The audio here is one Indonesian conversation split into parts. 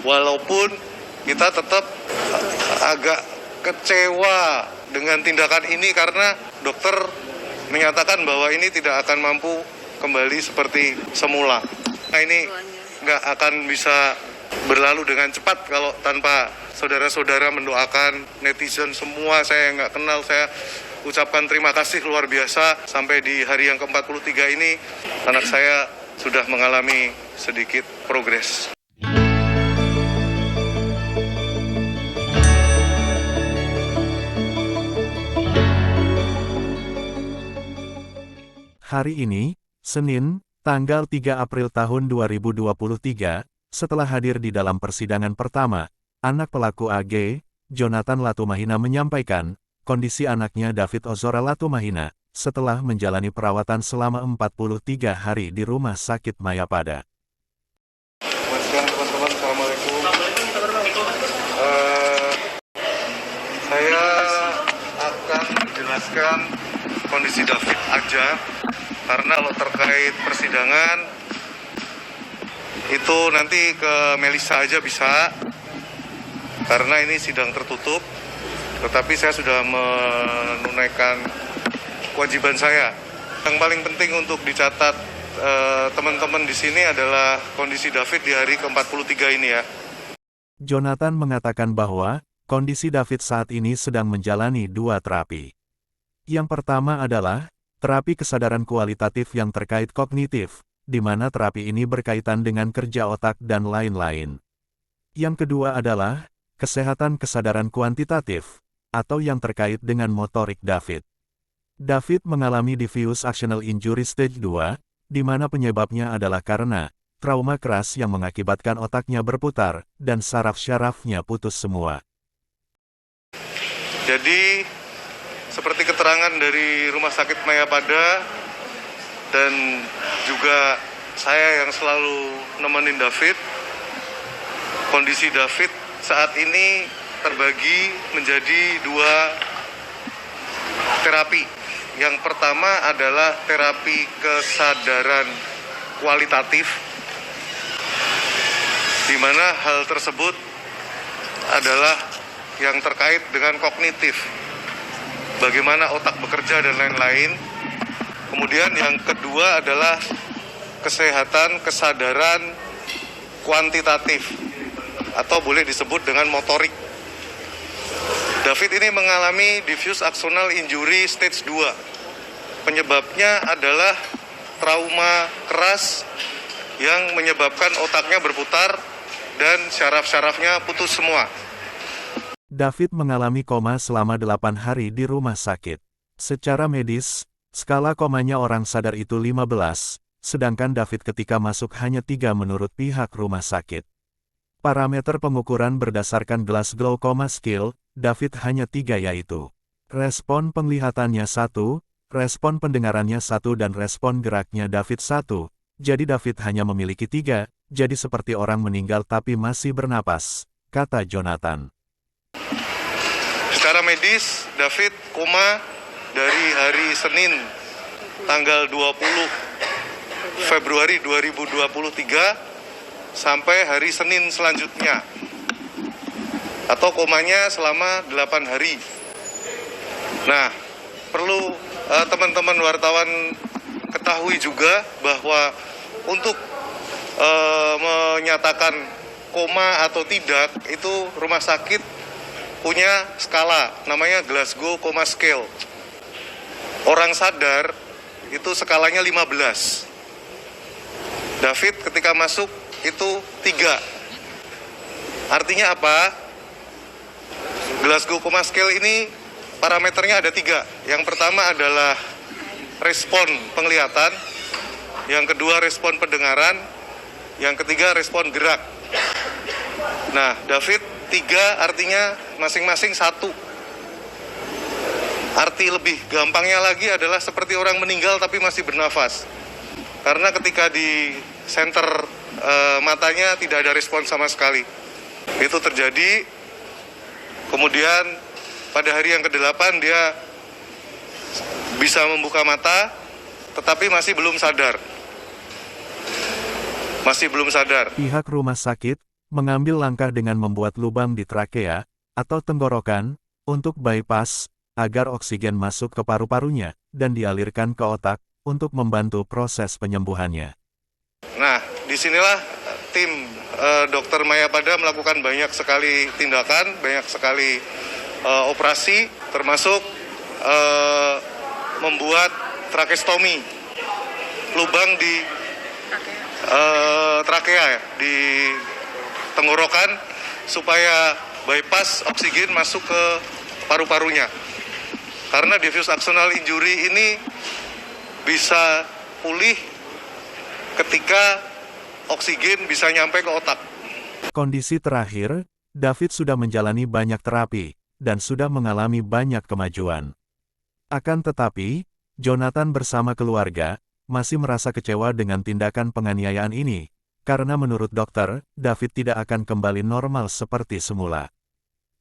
Walaupun kita tetap agak kecewa dengan tindakan ini karena dokter menyatakan bahwa ini tidak akan mampu kembali seperti semula. Nah, ini nggak akan bisa berlalu dengan cepat kalau tanpa saudara-saudara mendoakan. Netizen semua saya nggak kenal, saya ucapkan terima kasih luar biasa. Sampai di hari yang ke-43 ini anak saya sudah mengalami sedikit progres. Hari ini, Senin, tanggal 3 April tahun 2023, setelah hadir di dalam persidangan pertama, anak pelaku AG, Jonathan Latumahina menyampaikan, kondisi anaknya David Ozora Latumahina, setelah menjalani perawatan selama 43 hari di Rumah Sakit Mayapada. Teman-teman, Assalamualaikum. Saya akan menjelaskan kondisi David aja, karena kalau terkait persidangan itu nanti ke Melisa aja bisa, karena ini sidang tertutup. Tetapi saya sudah menunaikan kewajiban saya. Yang paling penting untuk dicatat teman-teman di sini adalah kondisi David di hari ke-43 ini ya. Jonathan mengatakan bahwa kondisi David saat ini sedang menjalani 2 terapi. Yang pertama adalah terapi kesadaran kualitatif yang terkait kognitif, di mana terapi ini berkaitan dengan kerja otak dan lain-lain. Yang kedua adalah kesehatan kesadaran kuantitatif, atau yang terkait dengan motorik David. David mengalami diffuse axonal injury stage 2, di mana penyebabnya adalah karena trauma keras yang mengakibatkan otaknya berputar, dan saraf-syarafnya putus semua. Jadi, seperti keterangan dari Rumah Sakit Mayapada, dan juga saya yang selalu nemenin David, kondisi David saat ini terbagi menjadi 2 terapi. Yang pertama adalah terapi kesadaran kualitatif, di mana hal tersebut adalah yang terkait dengan kognitif, bagaimana otak bekerja dan lain-lain. Kemudian yang kedua adalah kesehatan kesadaran kuantitatif, atau boleh disebut dengan motorik. David ini mengalami diffuse axonal injury stage 2. Penyebabnya adalah trauma keras yang menyebabkan otaknya berputar dan syaraf-syarafnya putus semua. David mengalami koma selama 8 hari di rumah sakit. Secara medis, skala komanya orang sadar itu 15, sedangkan David ketika masuk hanya 3 menurut pihak rumah sakit. Parameter pengukuran berdasarkan Glasgow Coma Scale, David hanya 3 yaitu respon penglihatannya 1, respon pendengarannya 1 dan respon geraknya David 1, jadi David hanya memiliki 3, jadi seperti orang meninggal tapi masih bernapas, kata Jonathan. Secara medis, David koma dari hari Senin tanggal 20 Februari 2023 sampai hari Senin selanjutnya, atau komanya selama 8 hari. Nah, perlu teman-teman wartawan ketahui juga bahwa untuk menyatakan koma atau tidak, itu rumah sakit punya skala, namanya Glasgow Coma Scale. Orang sadar itu skalanya 15. David ketika masuk itu 3. Artinya apa? Glasgow Coma Scale ini parameternya ada 3. Yang pertama adalah respon penglihatan, yang kedua respon pendengaran, yang ketiga respon gerak. Nah, David 3 artinya masing-masing 1. Arti lebih gampangnya lagi adalah seperti orang meninggal tapi masih bernafas. Karena ketika di center matanya tidak ada respon sama sekali. Itu terjadi. Kemudian pada hari yang ke-8 dia bisa membuka mata, tetapi masih belum sadar. Pihak rumah sakit mengambil langkah dengan membuat lubang di trakea atau tenggorokan untuk bypass agar oksigen masuk ke paru-parunya dan dialirkan ke otak untuk membantu proses penyembuhannya. Nah, disinilah tim Dokter Mayapada melakukan banyak sekali tindakan, banyak sekali operasi, termasuk membuat trakestomi, lubang di trakea, di tenggorokan, supaya bypass oksigen masuk ke paru-parunya. Karena diffuse axonal injury ini bisa pulih ketika oksigen bisa nyampe ke otak. Kondisi terakhir, David sudah menjalani banyak terapi dan sudah mengalami banyak kemajuan. Akan tetapi, Jonathan bersama keluarga masih merasa kecewa dengan tindakan penganiayaan ini, karena menurut dokter, David tidak akan kembali normal seperti semula.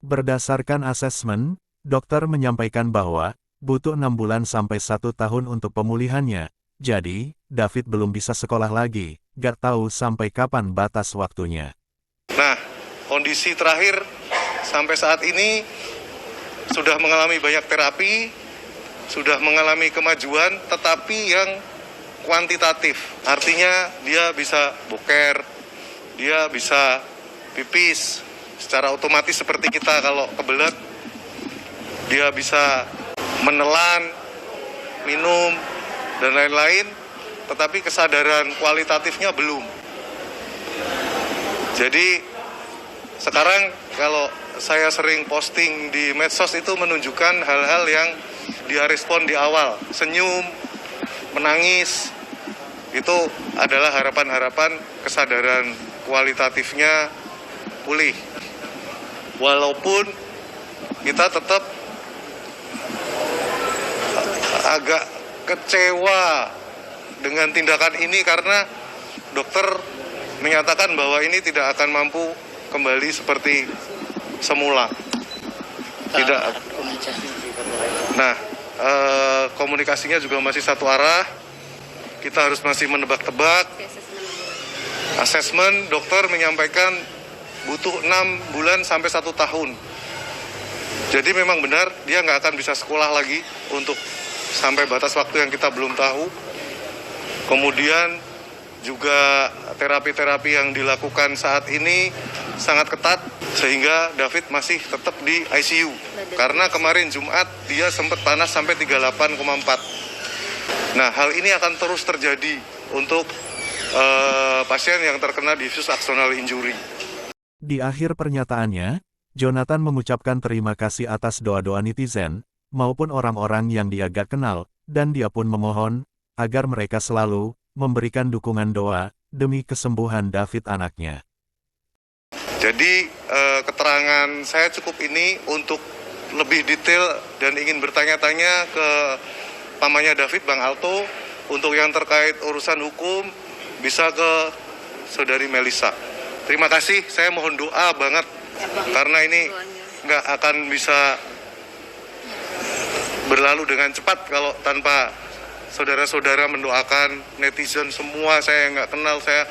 Berdasarkan asesmen, dokter menyampaikan bahwa butuh 6 bulan sampai 1 tahun untuk pemulihannya. Jadi, David belum bisa sekolah lagi, gak tahu sampai kapan batas waktunya. Nah, kondisi terakhir sampai saat ini sudah mengalami banyak terapi, sudah mengalami kemajuan, tetapi yang kuantitatif. Artinya dia bisa boker, dia bisa pipis secara otomatis seperti kita kalau kebelet. Dia bisa menelan, minum, dan lain-lain, tetapi kesadaran kualitatifnya belum. Jadi sekarang kalau saya sering posting di medsos itu menunjukkan hal-hal yang dia respon di awal, senyum, menangis, itu adalah harapan-harapan kesadaran kualitatifnya pulih. Walaupun kita tetap agak kecewa dengan tindakan ini karena dokter menyatakan bahwa ini tidak akan mampu kembali seperti semula. Tidak. Nah, komunikasinya juga masih satu arah. Kita harus masih menebak-tebak. Asesmen dokter menyampaikan butuh 6 bulan sampai 1 tahun. Jadi memang benar dia nggak akan bisa sekolah lagi untuk sampai batas waktu yang kita belum tahu. Kemudian juga terapi-terapi yang dilakukan saat ini sangat ketat sehingga David masih tetap di ICU. Karena kemarin Jumat dia sempat panas sampai 38,4. Nah, hal ini akan terus terjadi untuk pasien yang terkena diffuse axonal injury. Di akhir pernyataannya, Jonathan mengucapkan terima kasih atas doa-doa netizen, maupun orang-orang yang dia gak kenal, dan dia pun memohon agar mereka selalu memberikan dukungan doa demi kesembuhan David anaknya. Jadi keterangan saya cukup ini untuk lebih detail dan ingin bertanya-tanya ke pamannya David, Bang Alto, untuk yang terkait urusan hukum bisa ke Saudari Melisa. Terima kasih, saya mohon doa banget karena ini nggak akan bisa berlalu dengan cepat kalau tanpa saudara-saudara mendoakan. Netizen semua saya nggak kenal, saya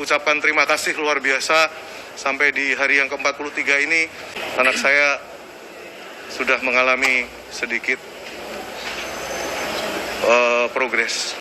ucapkan terima kasih luar biasa. Sampai di hari yang ke-43 ini anak saya sudah mengalami sedikit progres.